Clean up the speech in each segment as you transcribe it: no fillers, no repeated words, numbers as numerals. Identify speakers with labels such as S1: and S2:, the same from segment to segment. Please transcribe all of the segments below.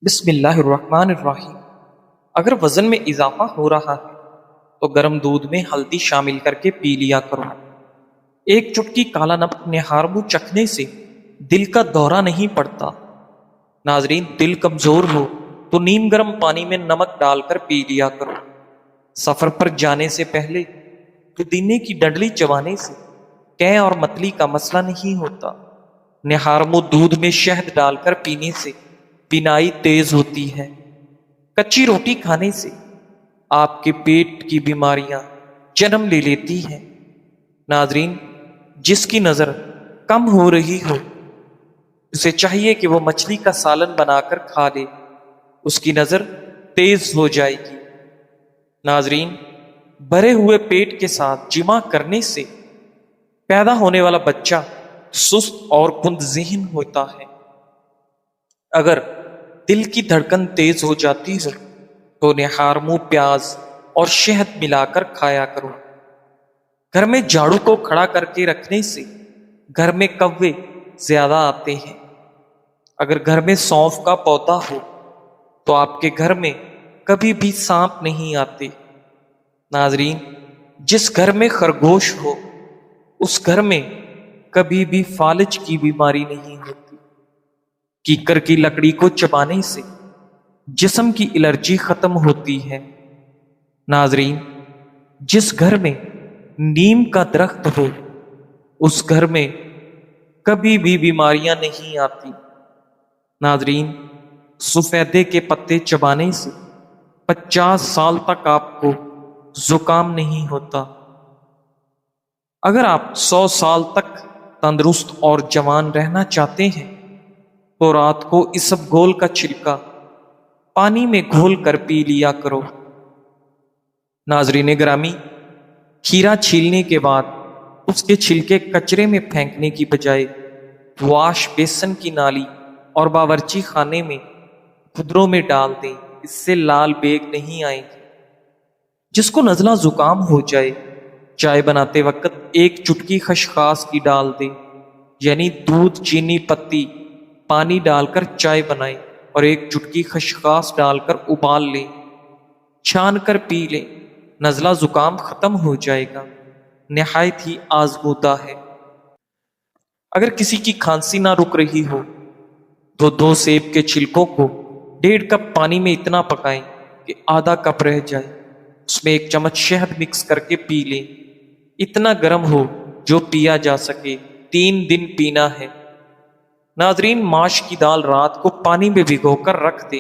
S1: بسم اللہ الرحمن الرحیم۔ اگر وزن میں اضافہ ہو رہا ہے تو گرم دودھ میں ہلدی شامل کر کے پی لیا کرو۔ ایک چٹکی کالا نمک نہاربو چکھنے سے دل کا دورہ نہیں پڑتا۔ ناظرین، دل کمزور ہو تو نیم گرم پانی میں نمک ڈال کر پی لیا کرو۔ سفر پر جانے سے پہلے پودینے کی ڈنڈلی چبانے سے قے اور متلی کا مسئلہ نہیں ہوتا۔ نہارمو دودھ میں شہد ڈال کر پینے سے بینائی تیز ہوتی ہے۔ کچی روٹی کھانے سے آپ کے پیٹ کی بیماریاں جنم لے لیتی ہیں۔ ناظرین، جس کی نظر کم ہو رہی ہو اسے چاہیے کہ وہ مچھلی کا سالن بنا کر کھا لے، اس کی نظر تیز ہو جائے گی۔ ناظرین، بھرے ہوئے پیٹ کے ساتھ جمع کرنے سے پیدا ہونے والا بچہ سست اور کند ذہن ہوتا ہے۔ اگر دل کی دھڑکن تیز ہو جاتی ہو تو نہارمو پیاز اور شہد ملا کر کھایا کرو۔ گھر میں جھاڑو کو کھڑا کر کے رکھنے سے گھر میں کوے زیادہ آتے ہیں۔ اگر گھر میں سونف کا پودا ہو تو آپ کے گھر میں کبھی بھی سانپ نہیں آتے۔ ناظرین، جس گھر میں خرگوش ہو اس گھر میں کبھی بھی فالج کی بیماری نہیں ہوتی۔ کیکر کی لکڑی کو چبانے سے جسم کی الرجی ختم ہوتی ہے۔ ناظرین، جس گھر میں نیم کا درخت ہو اس گھر میں کبھی بھی بیماریاں نہیں آتی۔ ناظرین، سفیدے کے پتے چبانے سے 50 سال تک آپ کو زکام نہیں ہوتا۔ اگر آپ 100 سال تک تندرست اور جوان رہنا چاہتے ہیں تو رات کو اسب گول کا چھلکا پانی میں گھول کر پی لیا کرو۔ ناظرین گرامی، کھیرا چھیلنے کے بعد اس کے چھلکے کچرے میں پھینکنے کی بجائے واش بیسن کی نالی اور باورچی خانے میں کھدروں میں ڈال دیں، اس سے لال بیگ نہیں آئیں گے۔ جس کو نزلہ زکام ہو جائے چائے بناتے وقت ایک چٹکی خشخاص کی ڈال دیں، یعنی دودھ، چینی، پتی، پانی ڈال کر چائے بنائیں اور ایک چٹکی خشخاص ڈال کر ابال لیں، چھان کر پی لیں، نزلہ زکام ختم ہو جائے گا۔ نہایت ہی آزمودہ ہے۔ اگر کسی کی کھانسی نہ رک رہی ہو تو 2 سیب کے چھلکوں کو 1.5 کپ پانی میں اتنا پکائیں کہ آدھا کپ رہ جائے، اس میں 1 چمچ شہد مکس کر کے پی لیں، اتنا گرم ہو جو پیا جا سکے، 3 دن پینا ہے۔ ناظرین، ماش کی دال رات کو پانی میں بھگو کر رکھ دیں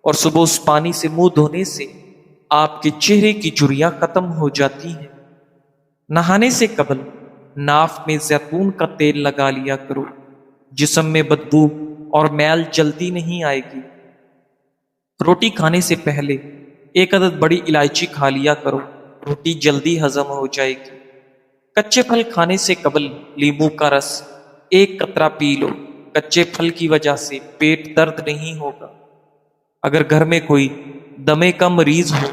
S1: اور صبح اس پانی سے منہ دھونے سے آپ کے چہرے کی جھریاں ختم ہو جاتی ہیں۔ نہانے سے قبل ناف میں زیتون کا تیل لگا لیا کرو، جسم میں بدبو اور میل جلدی نہیں آئے گی۔ روٹی کھانے سے پہلے 1 عدد بڑی الائچی کھا لیا کرو، روٹی جلدی ہضم ہو جائے گی۔ کچے پھل کھانے سے قبل لیموں کا رس 1 قطرہ پی لو، کچے پھل کی وجہ سے پیٹ درد نہیں ہوگا۔ اگر گھر میں کوئی دمے کا مریض ہو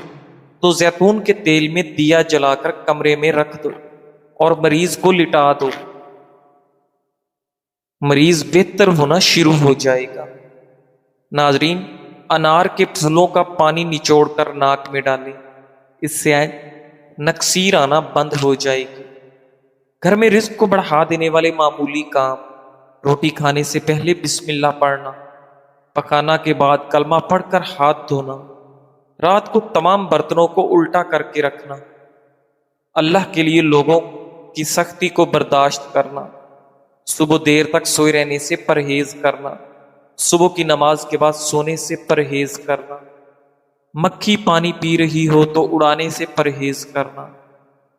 S1: تو زیتون کے تیل میں دیا جلا کر کمرے میں رکھ دو اور مریض کو لٹا دو، مریض بہتر ہونا شروع ہو جائے گا۔ ناظرین، انار کے پھلوں کا پانی نچوڑ کر ناک میں ڈالیں، اس سے نکسیر آنا بند ہو جائے گی۔ گھر میں رزق کو بڑھا دینے والے معمولی کام: روٹی کھانے سے پہلے بسم اللہ پڑھنا، پکانا کے بعد کلمہ پڑھ کر ہاتھ دھونا، رات کو تمام برتنوں کو الٹا کر کے رکھنا، اللہ کے لیے لوگوں کی سختی کو برداشت کرنا، صبح دیر تک سوئے رہنے سے پرہیز کرنا، صبح کی نماز کے بعد سونے سے پرہیز کرنا، مکھی پانی پی رہی ہو تو اڑانے سے پرہیز کرنا،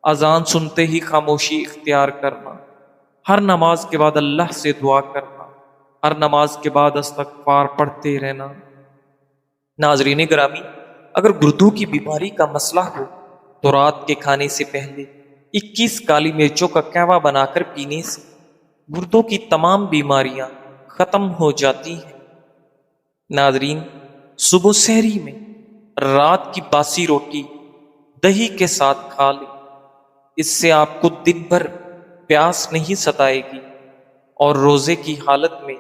S1: اذان سنتے ہی خاموشی اختیار کرنا، ہر نماز کے بعد اللہ سے دعا کرنا، ہر نماز کے بعد استغفار پڑھتے رہنا۔ ناظرین گرامی، اگر گردوں کی بیماری کا مسئلہ ہو تو رات کے کھانے سے پہلے 21 کالی مرچوں کا قہوہ بنا کر پینے سے گردوں کی تمام بیماریاں ختم ہو جاتی ہیں۔ ناظرین، صبح سحری میں رات کی باسی روٹی دہی کے ساتھ کھا لیں، اس سے آپ کو دن بھر پیاس نہیں ستائے گی اور روزے کی حالت میں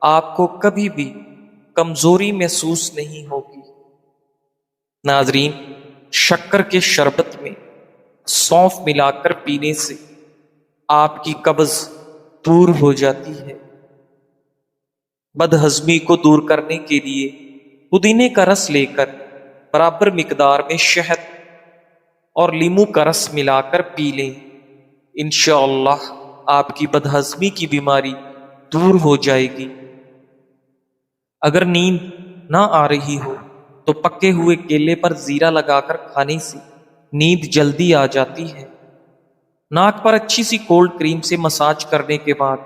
S1: آپ کو کبھی بھی کمزوری محسوس نہیں ہوگی۔ ناظرین، شکر کے شربت میں سونف ملا کر پینے سے آپ کی قبض دور ہو جاتی ہے۔ بد ہضمی کو دور کرنے کے لیے پودینے کا رس لے کر برابر مقدار میں شہد اور لیمو کا رس ملا کر پی لیں، انشاءاللہ آپ کی بد ہضمی کی بیماری دور ہو جائے گی۔ اگر نیند نہ آ رہی ہو تو پکے ہوئے کیلے پر زیرہ لگا کر کھانے سے نیند جلدی آ جاتی ہے۔ ناک پر اچھی سی کولڈ کریم سے مساج کرنے کے بعد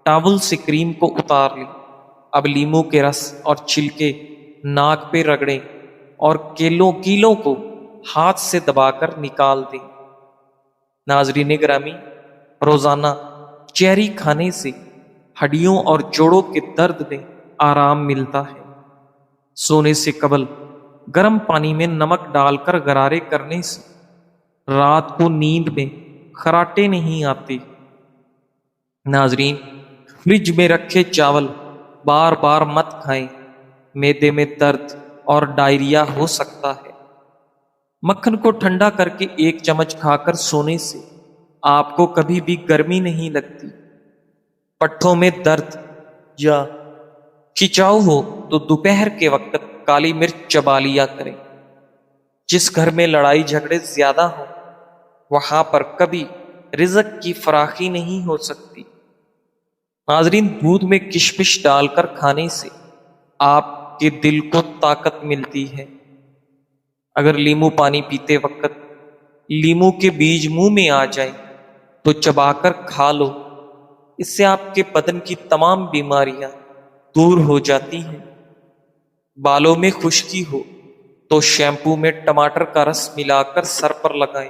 S1: ٹاول سے کریم کو اتار لیں۔ اب لیمو کے رس اور چھلکے ناک پہ رگڑیں اور کیلوں کو ہاتھ سے دبا کر نکال دیں۔ ناظرین گرامی، روزانہ چیری کھانے سے ہڈیوں اور جوڑوں کے درد میں آرام ملتا ہے۔ سونے سے قبل گرم پانی میں نمک ڈال کر غرارے کرنے سے رات کو نیند میں خراٹے نہیں آتے۔ ناظرین، فریج میں رکھے چاول بار بار مت کھائیں، معدے میں درد اور ڈائریا ہو سکتا ہے۔ مکھن کو ٹھنڈا کر کے 1 چمچ کھا کر سونے سے آپ کو کبھی بھی گرمی نہیں لگتی۔ پٹھوں میں درد یا کھچاؤ ہو تو دوپہر کے وقت کالی مرچ چبا لیا کریں۔ جس گھر میں لڑائی جھگڑے زیادہ ہوں وہاں پر کبھی رزق کی فراخی نہیں ہو سکتی۔ ناظرین، دودھ میں کشمش ڈال کر کھانے سے آپ کے دل کو طاقت ملتی ہے۔ اگر لیمو پانی پیتے وقت لیمو کے بیج منہ میں آ جائیں تو چبا کر کھا لو، اس سے آپ کے بدن کی تمام بیماریاں دور ہو جاتی ہیں۔ بالوں میں خشکی ہو تو شیمپو میں ٹماٹر کا رس ملا کر سر پر لگائیں،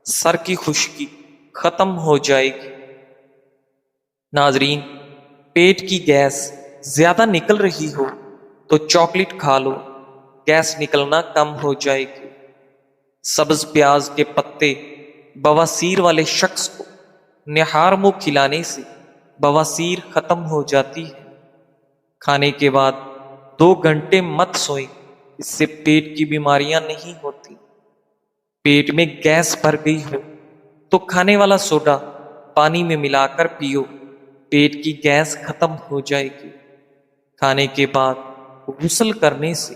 S1: سر کی خشکی ختم ہو جائے گی۔ ناظرین، پیٹ کی گیس زیادہ نکل رہی ہو تو چاکلیٹ کھا لو، گیس نکلنا کم ہو جائے گی۔ سبز پیاز کے پتے بواسیر والے شخص کو نہار منہ کھلانے سے بواسیر ختم ہو جاتی ہے۔ کھانے کے بعد 2 گھنٹے مت سوئیں، اس سے پیٹ کی بیماریاں نہیں ہوتی۔ پیٹ میں گیس بھر گئی ہو تو کھانے والا سوڈا پانی میں ملا کر پیو، پیٹ کی گیس ختم ہو جائے گی۔ کھانے کے بعد غسل کرنے سے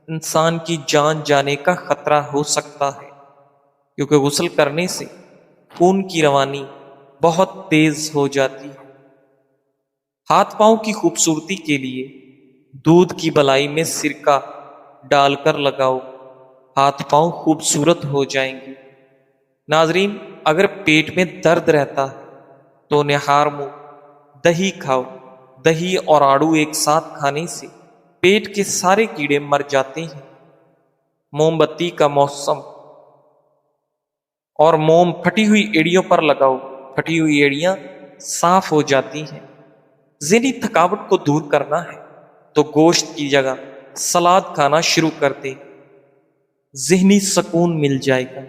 S1: انسان کی جان جانے کا خطرہ ہو سکتا ہے، کیونکہ غسل کرنے سے خون کی روانی بہت تیز ہو جاتی ہے۔ ہاتھ پاؤں کی خوبصورتی کے لیے دودھ کی بلائی میں سرکہ ڈال کر لگاؤ، ہاتھ پاؤں خوبصورت ہو جائیں گے۔ ناظرین، اگر پیٹ میں درد رہتا ہے تو نہار منہ دہی کھاؤ۔ دہی اور آڑو ایک ساتھ کھانے سے پیٹ کے سارے کیڑے مر جاتے ہیں۔ موم بتی کا موسم اور موم پھٹی ہوئی ایڑیوں پر لگاؤ، پھٹی ہوئی ایڑیاں صاف ہو جاتی ہیں۔ ذہنی تھکاوٹ کو دور کرنا ہے تو گوشت کی جگہ سلاد کھانا شروع کر دیں، ذہنی سکون مل جائے گا۔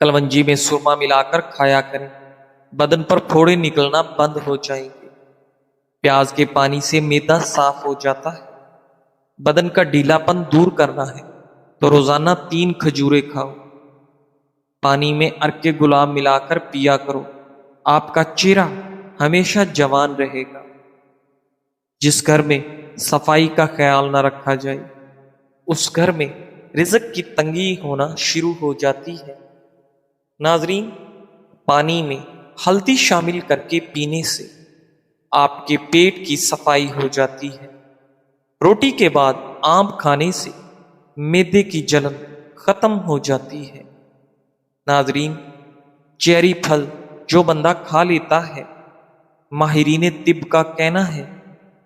S1: کلونجی میں سرما ملا کر کھایا کریں، بدن پر پھوڑے نکلنا بند ہو جائیں گے۔ پیاز کے پانی سے معدہ صاف ہو جاتا ہے۔ بدن کا ڈھیلا پن دور کرنا ہے تو روزانہ 3 کھجوریں کھاؤ۔ پانی میں عرق گلاب ملا کر پیا کرو، آپ کا چہرہ ہمیشہ جوان رہے گا۔ جس گھر میں صفائی کا خیال نہ رکھا جائے اس گھر میں رزق کی تنگی ہونا شروع ہو جاتی ہے۔ ناظرین، پانی میں ہلدی شامل کر کے پینے سے آپ کے پیٹ کی صفائی ہو جاتی ہے۔ روٹی کے بعد آم کھانے سے معدے کی جلن ختم ہو جاتی ہے۔ ناظرین، چیری پھل جو بندہ کھا لیتا ہے، ماہرین طب کا کہنا ہے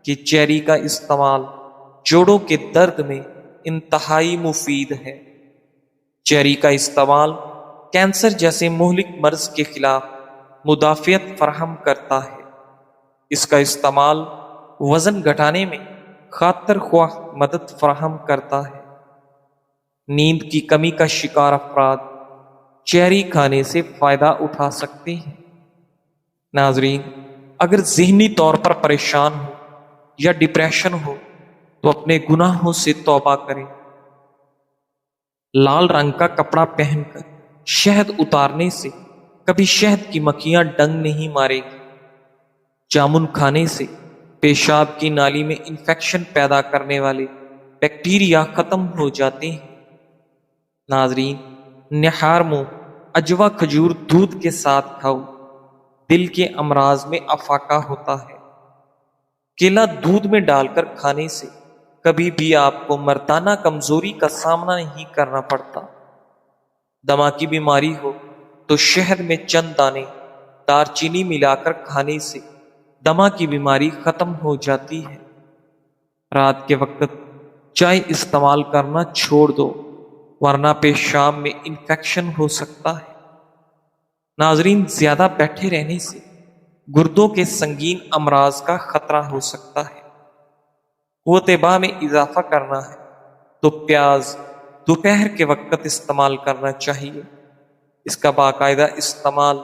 S1: کہ چیری کا استعمال جوڑوں کے درد میں انتہائی مفید ہے۔ چیری کا استعمال کینسر جیسے مہلک مرض کے خلاف مدافعت فراہم کرتا ہے۔ اس کا استعمال وزن گھٹانے میں خاطر خواہ مدد فراہم کرتا ہے۔ نیند کی کمی کا شکار افراد چیری کھانے سے فائدہ اٹھا سکتے ہیں۔ ناظرین، اگر ذہنی طور پر پریشان ہو یا ڈپریشن ہو تو اپنے گناہوں سے توبہ کریں۔ لال رنگ کا کپڑا پہن کر شہد اتارنے سے کبھی شہد کی مکھیاں ڈنگ نہیں مارے گی۔ جامن کھانے سے پیشاب کی نالی میں انفیکشن پیدا کرنے والے بیکٹیریا ختم ہو جاتے ہیں۔ ناظرین، نہار منہ اجوا کھجور دودھ کے ساتھ کھاؤ، دل کے امراض میں افاقہ ہوتا ہے۔ کیلا دودھ میں ڈال کر کھانے سے کبھی بھی آپ کو مردانہ کمزوری کا سامنا نہیں کرنا پڑتا۔ دمہ کی بیماری ہو تو شہد میں چند دانے دار چینی ملا کر کھانے سے دمہ کی بیماری ختم ہو جاتی ہے۔ رات کے وقت چائے استعمال کرنا چھوڑ دو، ورنہ پیشاب میں انفیکشن ہو سکتا ہے۔ ناظرین، زیادہ بیٹھے رہنے سے گردوں کے سنگین امراض کا خطرہ ہو سکتا ہے۔ قوت باہ میں اضافہ کرنا ہے تو پیاز دوپہر کے وقت استعمال کرنا چاہیے۔ اس کا باقاعدہ استعمال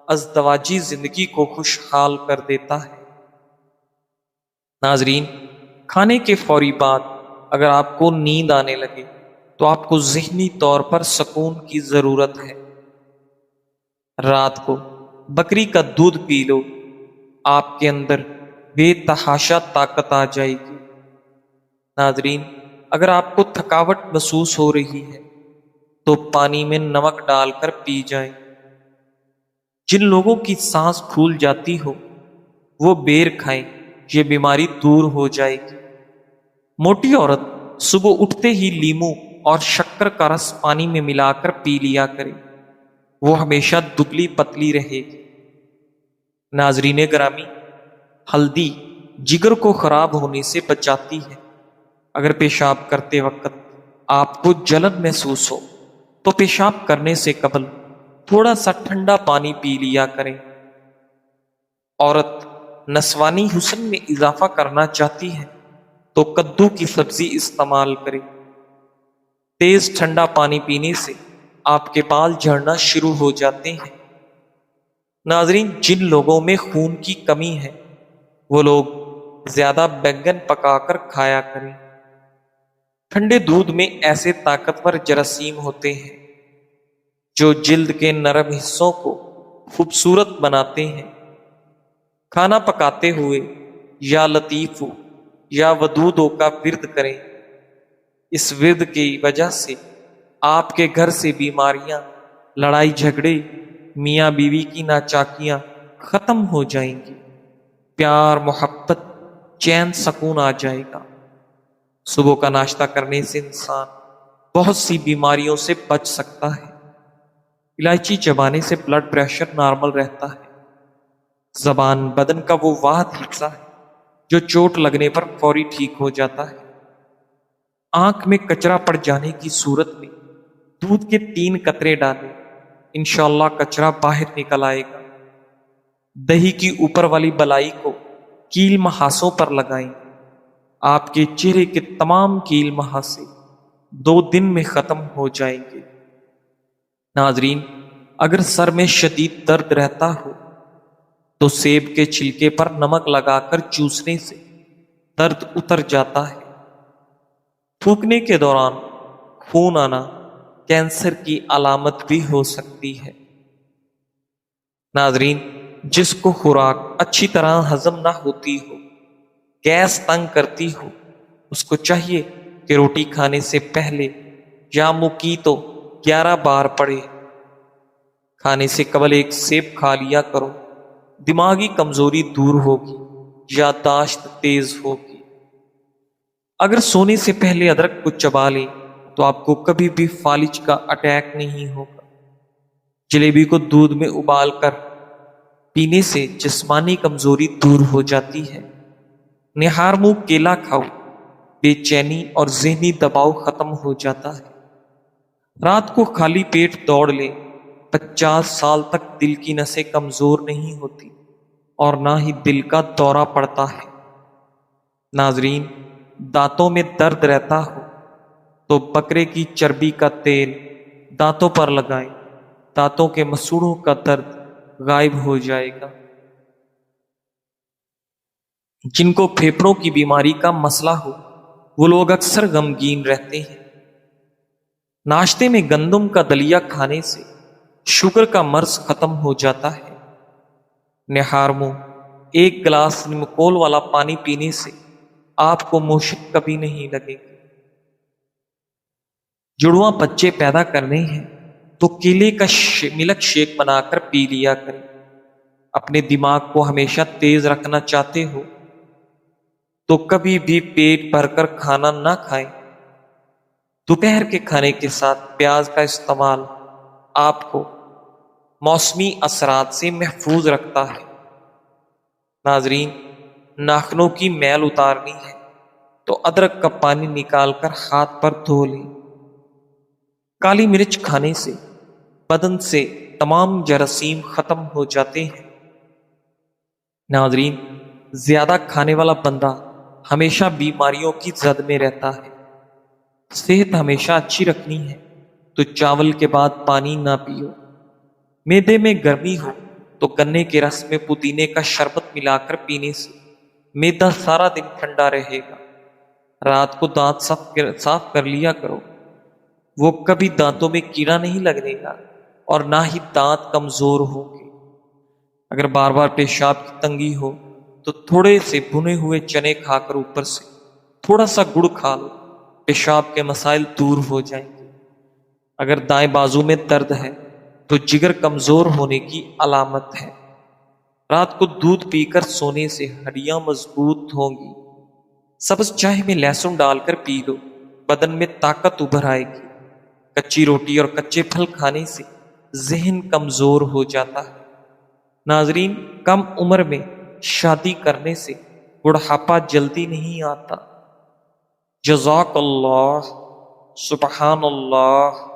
S1: ازدواجی زندگی کو خوشحال کر دیتا ہے۔ ناظرین، کھانے کے فوری بعد اگر آپ کو نیند آنے لگے تو آپ کو ذہنی طور پر سکون کی ضرورت ہے۔ رات کو بکری کا دودھ پی لو، آپ کے اندر بے تحاشا طاقت آ جائے گی۔ ناظرین، اگر آپ کو تھکاوٹ محسوس ہو رہی ہے تو پانی میں نمک ڈال کر پی جائیں۔ جن لوگوں کی سانس پھول جاتی ہو وہ بیر کھائیں، یہ بیماری دور ہو جائے گی۔ موٹی عورت صبح اٹھتے ہی لیمو اور شکر کا رس پانی میں ملا کر پی لیا کرے، وہ ہمیشہ دبلی پتلی رہے گی۔ ناظرین گرامی، ہلدی جگر کو خراب ہونے سے بچاتی ہے۔ اگر پیشاب کرتے وقت آپ کو جلن محسوس ہو تو پیشاب کرنے سے قبل تھوڑا سا ٹھنڈا پانی پی لیا کریں۔ عورت نسوانی حسن میں اضافہ کرنا چاہتی ہے تو کدو کی سبزی استعمال کرے۔ تیز ٹھنڈا پانی پینے سے آپ کے بال جھڑنا شروع ہو جاتے ہیں۔ ناظرین، جن لوگوں میں خون کی کمی ہے وہ لوگ زیادہ بینگن پکا کر کھایا کریں۔ ٹھنڈے دودھ میں ایسے طاقتور جراثیم ہوتے ہیں جو جلد کے نرم حصوں کو خوبصورت بناتے ہیں۔ کھانا پکاتے ہوئے یا لطیف ہو یا ودود ہو کا ورد کریں۔ اس ورد کی وجہ سے آپ کے گھر سے بیماریاں، لڑائی جھگڑے، میاں بیوی کی ناچاکیاں ختم ہو جائیں گی۔ پیار، محبت، چین، سکون آ جائے گا۔ صبح کا ناشتہ کرنے سے انسان بہت سی بیماریوں سے بچ سکتا ہے۔ الائچی چبانے سے بلڈ پریشر نارمل رہتا ہے۔ زبان بدن کا وہ واحد حصہ ہے جو چوٹ لگنے پر فوری ٹھیک ہو جاتا ہے۔ آنکھ میں کچرا پڑ جانے کی صورت میں دودھ کے 3 قطرے ڈالیں، انشاءاللہ کچرا باہر نکل آئے گا۔ دہی کی اوپر والی بلائی کو کیل محاسوں پر لگائیں، آپ کے چہرے کے تمام کیل محاسے 2 دن میں ختم ہو جائیں گے۔ ناظرین، اگر سر میں شدید درد رہتا ہو تو سیب کے چھلکے پر نمک لگا کر چوسنے سے درد اتر جاتا ہے۔ تھوکنے کے دوران خون آنا کینسر کی علامت بھی ہو سکتی ہے۔ ناظرین، جس کو خوراک اچھی طرح ہضم نہ ہوتی ہو، گیس تنگ کرتی ہو، اس کو چاہیے کہ روٹی کھانے سے پہلے یا مکی تو 11 بار پڑھے۔ کھانے سے قبل 1 سیب کھا لیا کرو، دماغی کمزوری دور ہوگی، یادداشت تیز ہوگی۔ اگر سونے سے پہلے ادرک کو چبا لیں تو آپ کو کبھی بھی فالج کا اٹیک نہیں ہوگا۔ جلیبی کو دودھ میں ابال کر پینے سے جسمانی کمزوری دور ہو جاتی ہے۔ نہار منہ کیلا کھاؤ، بے چینی اور ذہنی دباؤ ختم ہو جاتا ہے۔ رات کو خالی پیٹ دوڑ لیں، 50 سال تک دل کی نسیں کمزور نہیں ہوتی اور نہ ہی دل کا دورہ پڑتا ہے۔ ناظرین، دانتوں میں درد رہتا ہو تو بکرے کی چربی کا تیل دانتوں پر لگائیں، دانتوں کے مسوڑوں کا درد غائب ہو جائے گا۔ جن کو پھیپھڑوں کی بیماری کا مسئلہ ہو وہ لوگ اکثر غمگین رہتے ہیں۔ ناشتے میں گندم کا دلیا کھانے سے شوگر کا مرض ختم ہو جاتا ہے۔ نہار منہ ایک گلاس نمکول والا پانی پینے سے آپ کو مشک کبھی نہیں لگے گی۔ جڑواں بچے پیدا کرنے ہیں تو کیلے کا ملک شیک بنا کر پی لیا کریں۔ اپنے دماغ کو ہمیشہ تیز رکھنا چاہتے ہو تو کبھی بھی پیٹ بھر کر کھانا نہ کھائیں۔ دوپہر کے کھانے کے ساتھ پیاز کا استعمال آپ کو موسمی اثرات سے محفوظ رکھتا ہے۔ ناظرین، ناخنوں کی میل اتارنی ہے تو ادرک کا پانی نکال کر ہاتھ پر دھو لیں۔ کالی مرچ کھانے سے بدن سے تمام جراثیم ختم ہو جاتے ہیں۔ ناظرین، زیادہ کھانے والا بندہ ہمیشہ بیماریوں کی زد میں رہتا ہے۔ صحت ہمیشہ اچھی رکھنی ہے تو چاول کے بعد پانی نہ پیو۔ معدے میں گرمی ہو تو گنے کے رس میں پودینے کا شربت ملا کر پینے سے معدہ سارا دن ٹھنڈا رہے گا۔ رات کو دانت صاف کر لیا کرو، وہ کبھی دانتوں میں کیڑا نہیں لگنے گا اور نہ ہی دانت کمزور ہوں گے۔ اگر بار بار پیشاب کی تنگی ہو تو تھوڑے سے بھنے ہوئے چنے کھا کر اوپر سے تھوڑا سا گڑ کھا لو، پیشاب کے مسائل دور ہو جائیں گے۔ اگر دائیں بازو میں درد ہے تو جگر کمزور ہونے کی علامت ہے۔ رات کو دودھ پی کر سونے سے ہڈیاں مضبوط ہوں گی۔ سبز چائے میں لہسن ڈال کر پی لو، بدن میں طاقت ابھر آئے گی۔ کچی روٹی اور کچے پھل کھانے سے ذہن کمزور ہو جاتا ہے۔ ناظرین، کم عمر میں شادی کرنے سے بڑھاپا جلدی نہیں آتا۔ جزاک اللہ، سبحان اللہ۔